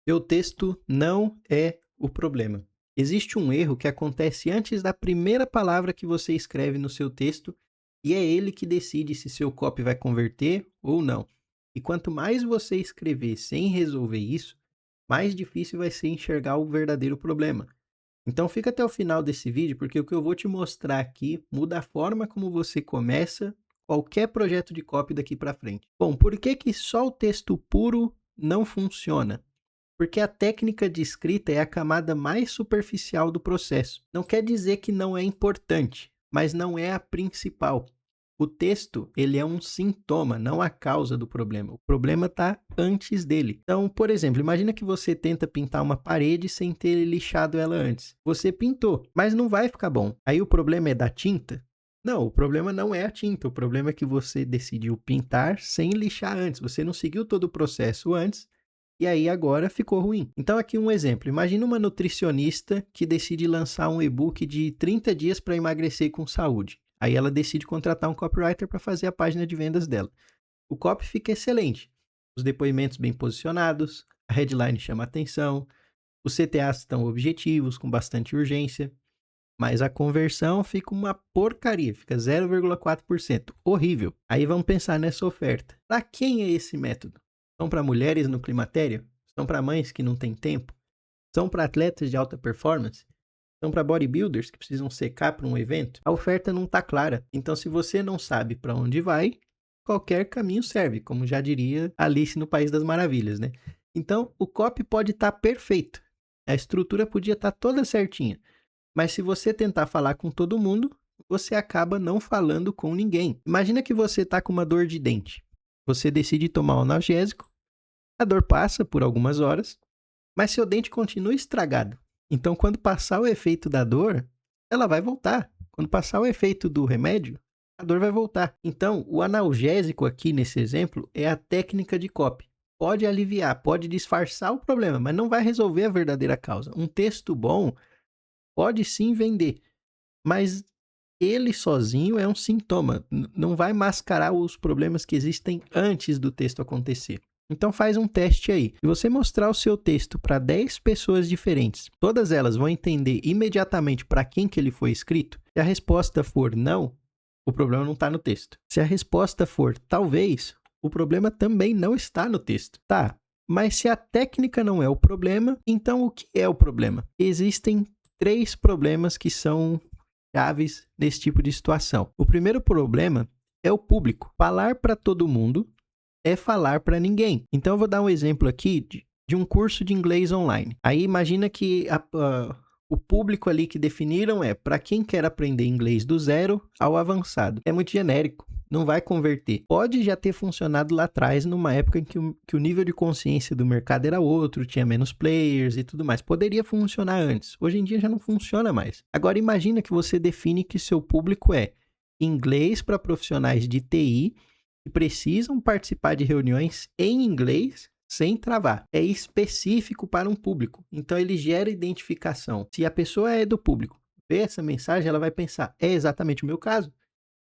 Seu texto não é o problema. Existe um erro que acontece antes da primeira palavra que você escreve no seu texto e é ele que decide se seu copy vai converter ou não. E quanto mais você escrever sem resolver isso, mais difícil vai ser enxergar o verdadeiro problema. Então fica até o final desse vídeo, porque o que eu vou te mostrar aqui muda a forma como você começa qualquer projeto de copy daqui para frente. Bom, por que que só o texto puro não funciona? Porque a técnica de escrita é a camada mais superficial do processo. Não quer dizer que não é importante, mas não é a principal. O texto, ele é um sintoma, não a causa do problema. O problema está antes dele. Então, por exemplo, imagina que você tenta pintar uma parede sem ter lixado ela antes. Você pintou, mas não vai ficar bom. Aí o problema é da tinta? Não, o problema não é a tinta. O problema é que você decidiu pintar sem lixar antes. Você não seguiu todo o processo antes. E aí agora ficou ruim. Então aqui um exemplo. Imagina uma nutricionista que decide lançar um e-book de 30 dias para emagrecer com saúde. Aí ela decide contratar um copywriter para fazer a página de vendas dela. O copy fica excelente. Os depoimentos bem posicionados, a headline chama atenção, os CTAs estão objetivos, com bastante urgência, mas a conversão fica uma porcaria, fica 0,4%. Horrível. Aí vamos pensar nessa oferta. Para quem é esse método? São para mulheres no climatério? São para mães que não têm tempo? São para atletas de alta performance? São para bodybuilders que precisam secar para um evento? A oferta não está clara. Então, se você não sabe para onde vai, qualquer caminho serve, como já diria Alice no País das Maravilhas, né? Então, o copy pode estar perfeito. A estrutura podia estar toda certinha. Mas se você tentar falar com todo mundo, você acaba não falando com ninguém. Imagina que você está com uma dor de dente. Você decide tomar um analgésico, a dor passa por algumas horas, mas seu dente continua estragado. Então, quando passar o efeito da dor, ela vai voltar. Quando passar o efeito do remédio, a dor vai voltar. Então, o analgésico aqui nesse exemplo é a técnica de copy. Pode aliviar, pode disfarçar o problema, mas não vai resolver a verdadeira causa. Um texto bom pode sim vender, mas ele sozinho é um sintoma, não vai mascarar os problemas que existem antes do texto acontecer. Então faz um teste aí. Se você mostrar o seu texto para 10 pessoas diferentes, todas elas vão entender imediatamente para quem que ele foi escrito. Se a resposta for não, o problema não está no texto. Se a resposta for talvez, o problema também não está no texto. Tá, mas se a técnica não é o problema, então o que é o problema? Existem 3 problemas que são chaves nesse tipo de situação. O primeiro problema é o público. Falar para todo mundo é falar para ninguém. Então eu vou dar um exemplo aqui de um curso de inglês online. Aí imagina que o público ali que definiram é para quem quer aprender inglês do zero ao avançado. É muito genérico. Não vai converter. Pode já ter funcionado lá atrás, numa época em que o nível de consciência do mercado era outro, tinha menos players e tudo mais. Poderia funcionar antes. Hoje em dia já não funciona mais. Agora imagina que você define que seu público é inglês para profissionais de TI que precisam participar de reuniões em inglês sem travar. É específico para um público. Então ele gera identificação. Se a pessoa é do público, vê essa mensagem, ela vai pensar, é exatamente o meu caso.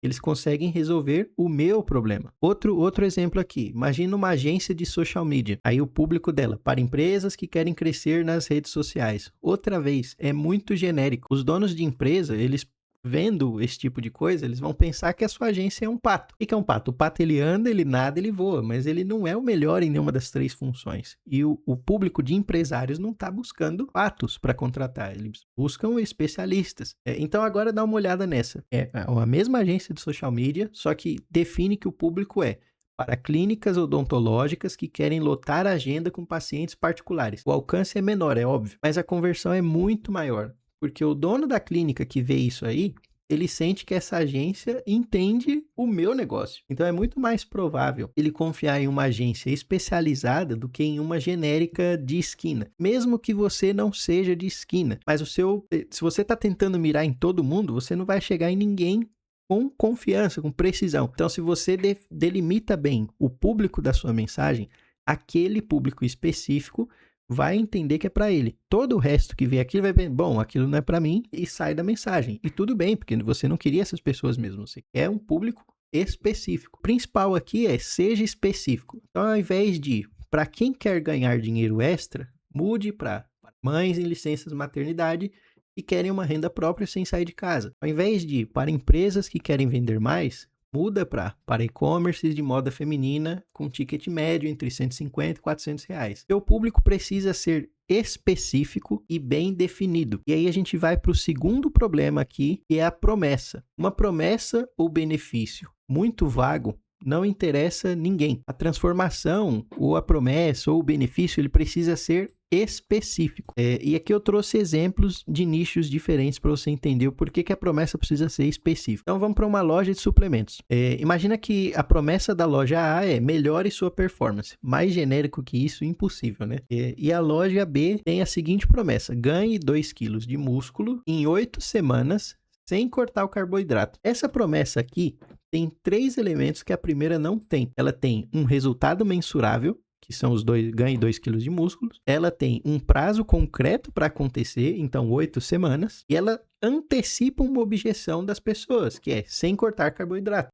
Eles conseguem resolver o meu problema. Outro exemplo aqui. Imagina uma agência de social media. Aí o público dela, para empresas que querem crescer nas redes sociais. Outra vez, é muito genérico. Os donos de empresa, eles vendo esse tipo de coisa, eles vão pensar que a sua agência é um pato. O que é um pato? O pato ele anda, ele nada, ele voa, mas ele não é o melhor em nenhuma das 3 funções. E o público de empresários não está buscando patos para contratar, eles buscam especialistas. Então agora dá uma olhada nessa. É a mesma agência de social media, só que define que o público é para clínicas odontológicas que querem lotar a agenda com pacientes particulares. O alcance é menor, é óbvio, mas a conversão é muito maior. Porque o dono da clínica que vê isso aí, ele sente que essa agência entende o meu negócio. Então é muito mais provável ele confiar em uma agência especializada do que em uma genérica de esquina. Mesmo que você não seja de esquina. Mas se você está tentando mirar em todo mundo, você não vai chegar em ninguém com confiança, com precisão. Então se você delimita bem o público da sua mensagem, aquele público específico vai entender que é para ele. Todo o resto que vê aquilo vai ver, bom, aquilo não é para mim, e sai da mensagem. E tudo bem, porque você não queria essas pessoas mesmo, você quer um público específico. O principal aqui é seja específico. Então, ao invés de para quem quer ganhar dinheiro extra, Mude para mães em licenças maternidade que querem uma renda própria sem sair de casa. Ao invés de para empresas que querem vender mais, muda para e-commerces de moda feminina com ticket médio entre R$150 e R$400. Seu público precisa ser específico e bem definido. E aí a gente vai para o segundo problema aqui, que é a promessa. Uma promessa ou benefício muito vago não interessa ninguém. A transformação, ou a promessa, ou o benefício, ele precisa ser específico. E aqui eu trouxe exemplos de nichos diferentes para você entender o porquê que a promessa precisa ser específica. Então vamos para uma loja de suplementos. Imagina que a promessa da loja A é melhore sua performance. Mais genérico que isso, impossível, né? E a loja B tem a seguinte promessa: ganhe 2 quilos de músculo em 8 semanas sem cortar o carboidrato. Essa promessa aqui tem 3 elementos que a primeira não tem. Ela tem um resultado mensurável, que são os dois, ganhe 2 quilos de músculos. Ela tem um prazo concreto para acontecer, então 8 semanas. E ela antecipa uma objeção das pessoas, que é sem cortar carboidrato.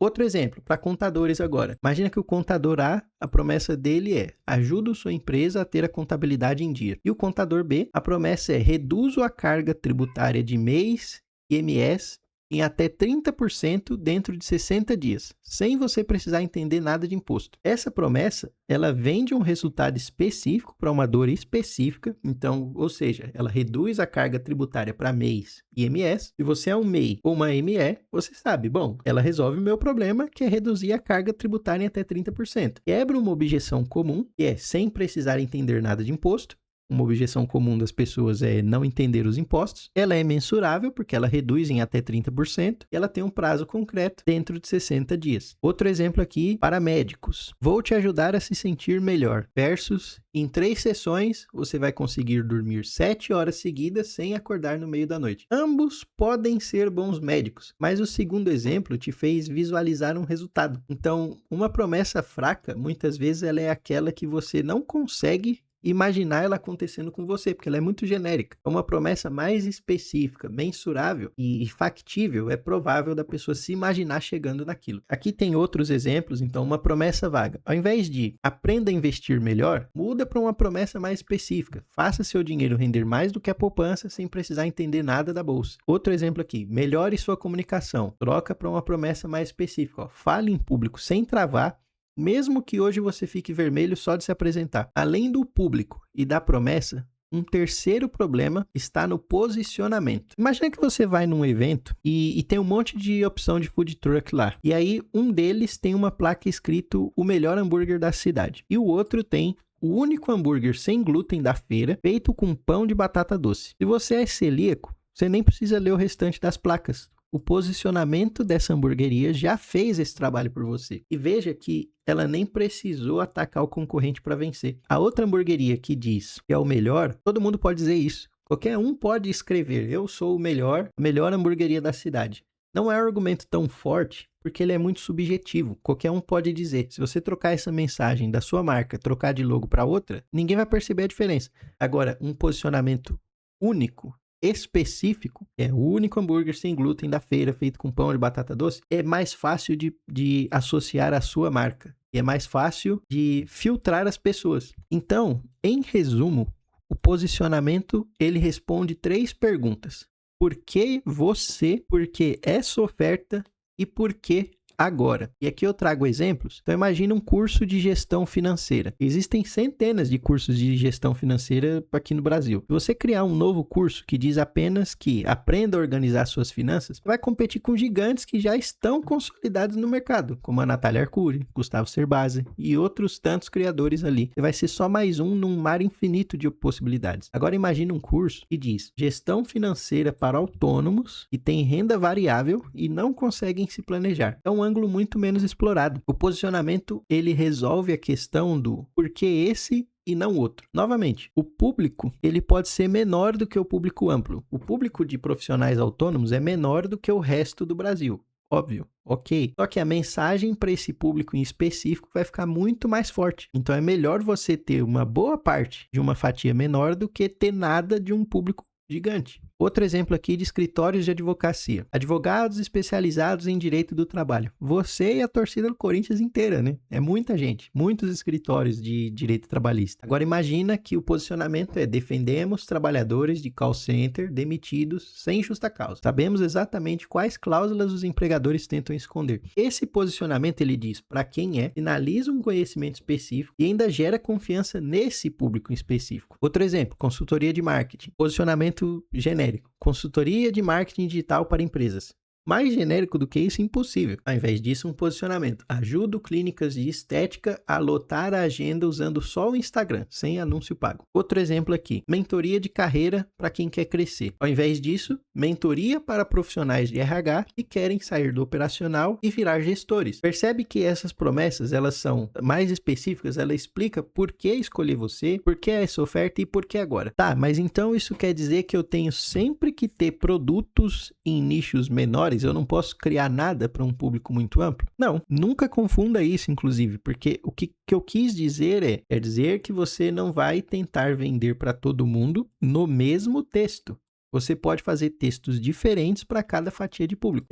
Outro exemplo, para contadores agora. Imagina que o contador A, a promessa dele é: ajuda sua empresa a ter a contabilidade em dia. E o contador B, a promessa é: reduzo a carga tributária de MEIs e IMS em até 30% dentro de 60 dias, sem você precisar entender nada de imposto. Essa promessa, ela vende um resultado específico para uma dor específica, então, ou seja, ela reduz a carga tributária para MEIs e IMS. Se você é um MEI ou uma ME, você sabe, bom, ela resolve o meu problema, que é reduzir a carga tributária em até 30%. Quebra uma objeção comum, que é sem precisar entender nada de imposto. Uma objeção comum das pessoas é não entender os impostos. Ela é mensurável, porque ela reduz em até 30%. E ela tem um prazo concreto dentro de 60 dias. Outro exemplo aqui para médicos. Vou te ajudar a se sentir melhor. Versus, em 3 sessões, você vai conseguir dormir 7 horas seguidas sem acordar no meio da noite. Ambos podem ser bons médicos, mas o segundo exemplo te fez visualizar um resultado. Então, uma promessa fraca, muitas vezes, ela é aquela que você não consegue imaginar ela acontecendo com você, porque ela é muito genérica. Uma promessa mais específica, mensurável e factível, é provável da pessoa se imaginar chegando naquilo. Aqui tem outros exemplos, então uma promessa vaga. Ao invés de aprenda a investir melhor, muda para uma promessa mais específica. Faça seu dinheiro render mais do que a poupança sem precisar entender nada da bolsa. Outro exemplo aqui, melhore sua comunicação. Troca para uma promessa mais específica. Fale em público sem travar, mesmo que hoje você fique vermelho só de se apresentar. Além do público e da promessa, um terceiro problema está no posicionamento. Imagina que você vai num evento e tem um monte de opção de food truck lá. E aí um deles tem uma placa escrito o melhor hambúrguer da cidade. E o outro tem o único hambúrguer sem glúten da feira, feito com pão de batata doce. Se você é celíaco, você nem precisa ler o restante das placas. O posicionamento dessa hamburgueria já fez esse trabalho por você. E veja que ela nem precisou atacar o concorrente para vencer. A outra hamburgueria que diz que é o melhor, todo mundo pode dizer isso. Qualquer um pode escrever: eu sou a melhor hamburgueria da cidade. Não é um argumento tão forte, porque ele é muito subjetivo. Qualquer um pode dizer. Se você trocar essa mensagem da sua marca, trocar de logo para outra, ninguém vai perceber a diferença. Agora, um posicionamento único, específico, é o único hambúrguer sem glúten da feira, feito com pão de batata doce, é mais fácil de associar à sua marca. E é mais fácil de filtrar as pessoas. Então, em resumo, o posicionamento, ele responde 3 perguntas. Por que você? Por que essa oferta? E por que agora? E aqui eu trago exemplos. Então imagine um curso de gestão financeira. Existem centenas de cursos de gestão financeira aqui no Brasil. Se você criar um novo curso que diz apenas que aprenda a organizar suas finanças, vai competir com gigantes que já estão consolidados no mercado, como a Natália Arcuri, Gustavo Cerbasi e outros tantos criadores ali. Você vai ser só mais um num mar infinito de possibilidades. Agora imagine um curso que diz gestão financeira para autônomos que têm renda variável e não conseguem se planejar. É um ângulo muito menos explorado. O posicionamento, ele resolve a questão do porquê esse e não outro. Novamente, o público, ele pode ser menor do que o público amplo. O público de profissionais autônomos é menor do que o resto do Brasil. Óbvio, ok. Só que a mensagem para esse público em específico vai ficar muito mais forte. Então é melhor você ter uma boa parte de uma fatia menor do que ter nada de um público gigante. Outro exemplo aqui de escritórios de advocacia. Advogados especializados em direito do trabalho. Você e a torcida do Corinthians inteira, né? É muita gente, muitos escritórios de direito trabalhista. Agora imagina que o posicionamento é: defendemos trabalhadores de call center demitidos sem justa causa. Sabemos exatamente quais cláusulas os empregadores tentam esconder. Esse posicionamento, ele diz para quem é, sinaliza um conhecimento específico e ainda gera confiança nesse público em específico. Outro exemplo, consultoria de marketing. Posicionamento genérico. Consultoria de marketing digital para empresas. Mais genérico do que isso, impossível. Ao invés disso, um posicionamento: ajudo clínicas de estética a lotar a agenda usando só o Instagram, sem anúncio pago. Outro exemplo aqui, mentoria de carreira para quem quer crescer. Ao invés disso, mentoria para profissionais de RH que querem sair do operacional e virar gestores. Percebe que essas promessas, elas são mais específicas, ela explica por que escolher você, por que essa oferta e por que agora. Tá, mas então isso quer dizer que eu tenho sempre que ter produtos em nichos menores? Eu não posso criar nada para um público muito amplo? Não, nunca confunda isso, inclusive, porque o que eu quis dizer quer dizer que você não vai tentar vender para todo mundo no mesmo texto. Você pode fazer textos diferentes para cada fatia de público.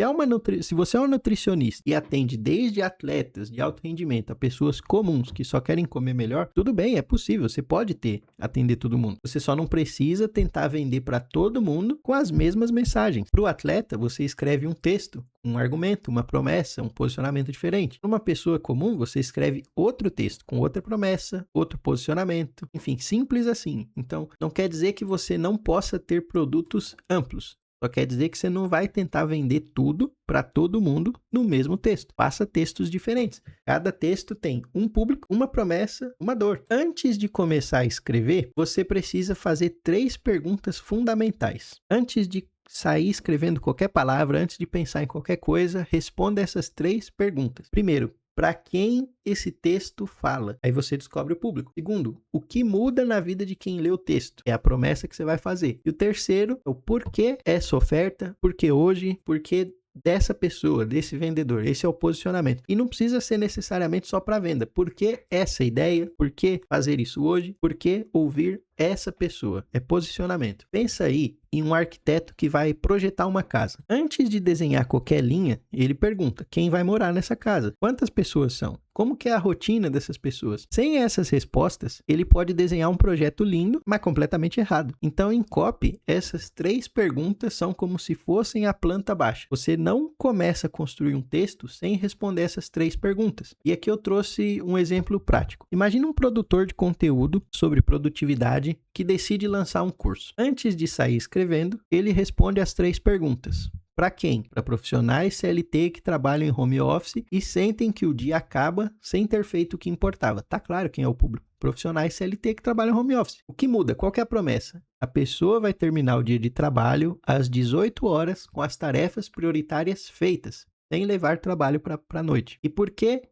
Se você é um nutricionista e atende desde atletas de alto rendimento a pessoas comuns que só querem comer melhor, tudo bem, é possível, você pode atender todo mundo. Você só não precisa tentar vender para todo mundo com as mesmas mensagens. Para o atleta, você escreve um texto, um argumento, uma promessa, um posicionamento diferente. Para uma pessoa comum, você escreve outro texto com outra promessa, outro posicionamento, enfim, simples assim. Então, não quer dizer que você não possa ter produtos amplos. Só quer dizer que você não vai tentar vender tudo para todo mundo no mesmo texto. Faça textos diferentes. Cada texto tem um público, uma promessa, uma dor. Antes de começar a escrever, você precisa fazer 3 perguntas fundamentais. Antes de sair escrevendo qualquer palavra, antes de pensar em qualquer coisa, responda essas 3 perguntas. Primeiro, para quem esse texto fala? Aí você descobre o público. Segundo, o que muda na vida de quem lê o texto? É a promessa que você vai fazer. E o terceiro, é o porquê essa oferta, porquê hoje, porquê dessa pessoa, desse vendedor. Esse é o posicionamento. E não precisa ser necessariamente só para venda. Por que essa ideia? Por que fazer isso hoje? Por que ouvir essa pessoa? É posicionamento. Pensa aí em um arquiteto que vai projetar uma casa. Antes de desenhar qualquer linha, ele pergunta: quem vai morar nessa casa? Quantas pessoas são? Como que é a rotina dessas pessoas? Sem essas respostas, ele pode desenhar um projeto lindo, mas completamente errado. Então, em copy, essas 3 perguntas são como se fossem a planta baixa. Você não começa a construir um texto sem responder essas 3 perguntas. E aqui eu trouxe um exemplo prático. Imagina um produtor de conteúdo sobre produtividade que decide lançar um curso. Antes de sair escrevendo, ele responde as 3 perguntas. Para quem? Para profissionais CLT que trabalham em home office e sentem que o dia acaba sem ter feito o que importava. Tá claro quem é o público. Profissionais CLT que trabalham em home office. O que muda? Qual que é a promessa? A pessoa vai terminar o dia de trabalho às 18 horas com as tarefas prioritárias feitas, sem levar trabalho para a noite. E por que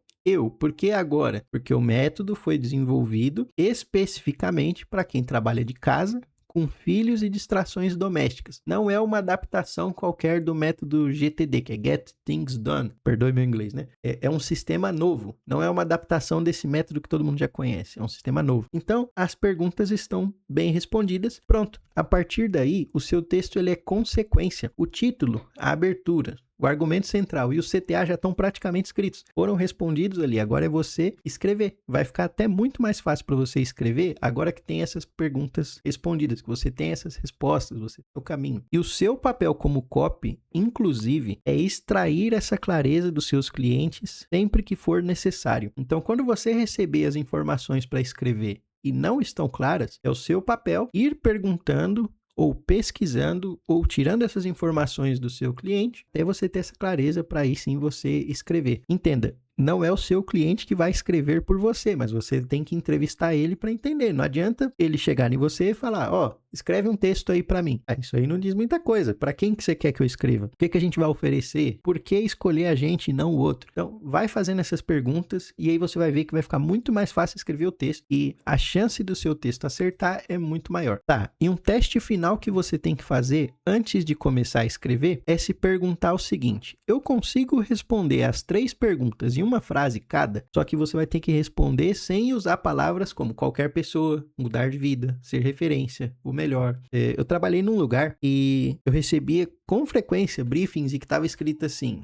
por que agora? Porque o método foi desenvolvido especificamente para quem trabalha de casa, com filhos e distrações domésticas. Não é uma adaptação qualquer do método GTD, que é Get Things Done. Perdoe meu inglês, né? É um sistema novo. Não é uma adaptação desse método que todo mundo já conhece. É um sistema novo. Então, as perguntas estão bem respondidas. Pronto. A partir daí, o seu texto ele é consequência. O título, a abertura, o argumento central e o CTA já estão praticamente escritos. Foram respondidos ali. Agora é você escrever. Vai ficar até muito mais fácil para você escrever agora que tem essas perguntas respondidas, que você tem essas respostas, você tem o caminho. E o seu papel como copy, inclusive, é extrair essa clareza dos seus clientes sempre que for necessário. Então, quando você receber as informações para escrever e não estão claras, é o seu papel ir perguntando ou pesquisando, ou tirando essas informações do seu cliente, até você ter essa clareza para aí sim você escrever. Entenda, não é o seu cliente que vai escrever por você, mas você tem que entrevistar ele para entender. Não adianta ele chegar em você e falar: ó, escreve um texto aí para mim. Isso aí não diz muita coisa. Para quem que você quer que eu escreva? O que a gente vai oferecer? Por que escolher a gente e não o outro? Então, vai fazendo essas perguntas e aí você vai ver que vai ficar muito mais fácil escrever o texto e a chance do seu texto acertar é muito maior. Tá, e um teste final que você tem que fazer antes de começar a escrever é se perguntar o seguinte: eu consigo responder as 3 perguntas em uma frase cada, só que você vai ter que responder sem usar palavras como qualquer pessoa, mudar de vida, ser referência, o melhor. Eu trabalhei num lugar e eu recebia com frequência briefings e que estava escrito assim: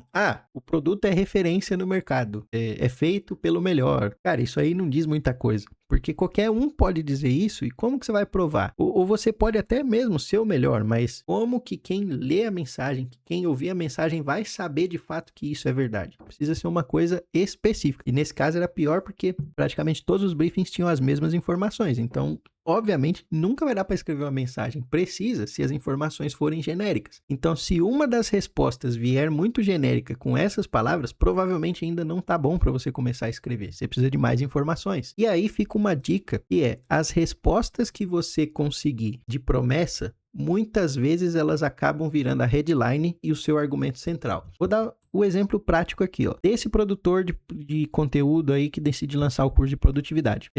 o produto é referência no mercado, é feito pelo melhor. Cara, isso aí não diz muita coisa. Porque qualquer um pode dizer isso, e como que você vai provar? Ou você pode até mesmo ser o melhor, mas como que quem lê a mensagem, que quem ouvir a mensagem vai saber de fato que isso é verdade? Precisa ser uma coisa específica. E nesse caso era pior porque praticamente todos os briefings tinham as mesmas informações. Então, obviamente, nunca vai dar para escrever uma mensagem precisa se as informações forem genéricas. Então, se uma das respostas vier muito genérica com essas palavras, provavelmente ainda não tá bom para você começar a escrever. Você precisa de mais informações. E aí fica uma dica, que é as respostas que você conseguir de promessa, muitas vezes elas acabam virando a headline e o seu argumento central. Vou dar o exemplo prático aqui, ó. Desse produtor de conteúdo aí que decide lançar o curso de produtividade.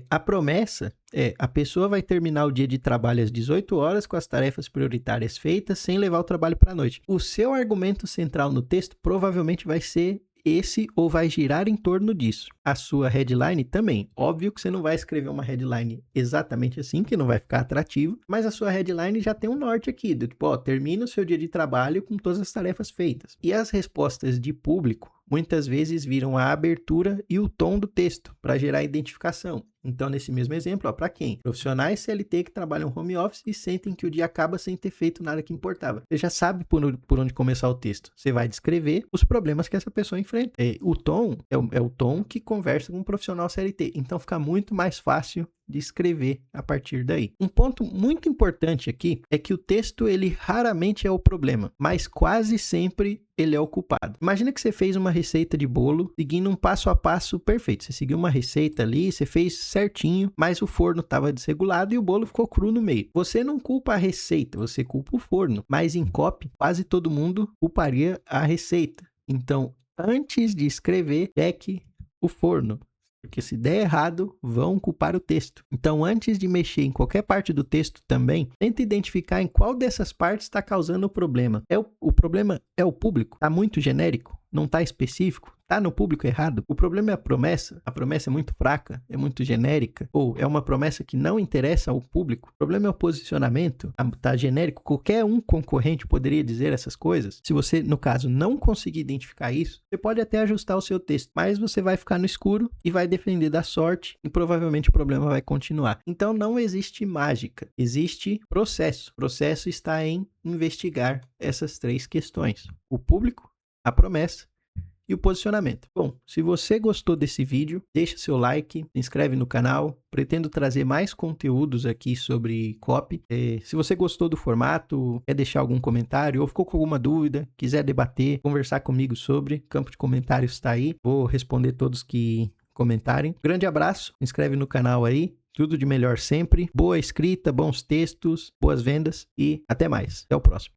A promessa a pessoa vai terminar o dia de trabalho às 18 horas com as tarefas prioritárias feitas sem levar o trabalho para a noite. O seu argumento central no texto provavelmente vai ser esse ou vai girar em torno disso. A sua headline também. Óbvio que você não vai escrever uma headline exatamente assim, que não vai ficar atrativo, mas a sua headline já tem um norte aqui, do tipo, termina o seu dia de trabalho com todas as tarefas feitas. E as respostas de público muitas vezes viram a abertura e o tom do texto para gerar identificação. Então, nesse mesmo exemplo, para quem? Profissionais CLT que trabalham home office e sentem que o dia acaba sem ter feito nada que importava. Você já sabe por onde começar o texto. Você vai descrever os problemas que essa pessoa enfrenta. O tom é o tom que conversa com um profissional CLT. Então, fica muito mais fácil de escrever a partir daí. Um ponto muito importante aqui é que o texto, ele raramente é o problema, mas quase sempre ele é o culpado. Imagina que você fez uma receita de bolo seguindo um passo a passo perfeito. Você seguiu uma receita ali, você fez certinho, mas o forno estava desregulado e o bolo ficou cru no meio. Você não culpa a receita, você culpa o forno, mas em copy, quase todo mundo culparia a receita. Então, antes de escrever, cheque o forno. Porque se der errado, vão culpar o texto. Então, antes de mexer em qualquer parte do texto também, tenta identificar em qual dessas partes está causando o problema. O problema é o público? Está muito genérico? Não está específico? Está no público errado? O problema é a promessa é muito fraca, é muito genérica, ou é uma promessa que não interessa ao público. O problema é o posicionamento, está genérico, qualquer um concorrente poderia dizer essas coisas. Se você, no caso, não conseguir identificar isso, você pode até ajustar o seu texto, mas você vai ficar no escuro e vai depender da sorte e provavelmente o problema vai continuar. Então não existe mágica, existe processo. O processo está em investigar essas três questões: o público, a promessa e o posicionamento. Bom, se você gostou desse vídeo, deixa seu like, se inscreve no canal. Pretendo trazer mais conteúdos aqui sobre copy. Se você gostou do formato, quer deixar algum comentário ou ficou com alguma dúvida, quiser debater, conversar comigo sobre, campo de comentários está aí. Vou responder todos que comentarem. Grande abraço, se inscreve no canal aí. Tudo de melhor sempre. Boa escrita, bons textos, boas vendas e até mais. Até o próximo.